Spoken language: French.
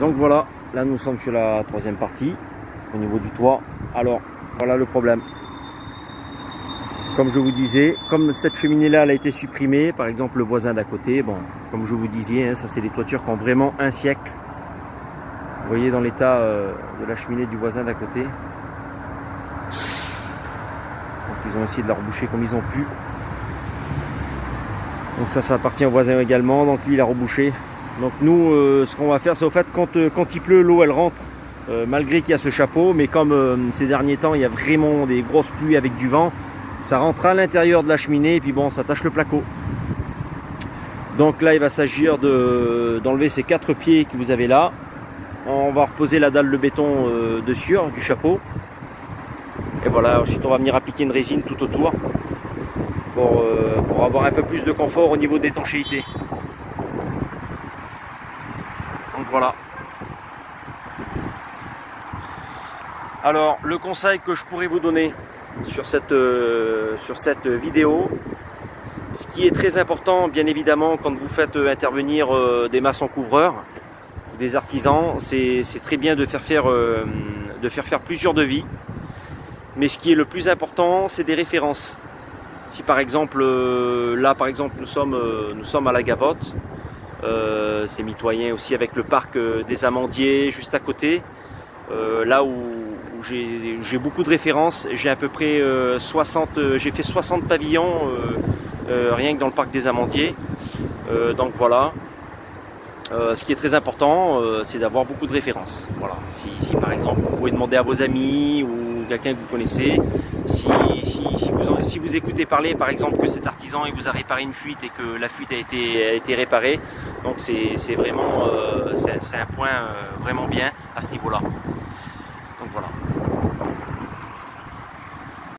Donc voilà, là nous sommes sur la troisième partie, au niveau du toit. Alors, voilà le problème. Comme je vous disais, comme cette cheminée-là elle a été supprimée, par exemple le voisin d'à côté, bon, comme je vous disais, hein, ça c'est des toitures qui ont vraiment un siècle. Vous voyez dans l'état de la cheminée du voisin d'à côté. Donc ils ont essayé de la reboucher comme ils ont pu. Donc ça appartient au voisin également, donc lui il a rebouché. Donc nous, ce qu'on va faire, c'est au fait, quand il pleut, l'eau elle rentre, malgré qu'il y a ce chapeau, mais comme ces derniers temps, il y a vraiment des grosses pluies avec du vent, ça rentre à l'intérieur de la cheminée, et puis bon, ça tâche le placo. Donc là, il va s'agir d'enlever ces 4 pieds que vous avez là. On va reposer la dalle de béton dessus, du chapeau. Et voilà, ensuite on va venir appliquer une résine tout autour, pour avoir un peu plus de confort au niveau d'étanchéité. Donc voilà. Alors le conseil que je pourrais vous donner sur cette vidéo, ce qui est très important bien évidemment quand vous faites intervenir des maçons couvreurs, des artisans, c'est très bien de faire faire plusieurs devis. Mais ce qui est le plus important, c'est des références. Si par exemple, là par exemple nous sommes à la Gavotte, c'est mitoyen aussi avec le parc des Amandiers juste à côté, là où j'ai beaucoup de références. J'ai à peu près 60, j'ai fait 60 pavillons rien que dans le parc des Amandiers. Donc voilà. Ce qui est très important, c'est d'avoir beaucoup de références. Voilà. Si par exemple vous pouvez demander à vos amis ou quelqu'un que vous connaissez, si vous écoutez parler par exemple que cet artisan il vous a réparé une fuite et que la fuite a été réparée, donc c'est vraiment c'est un point vraiment bien à ce niveau-là. Donc voilà.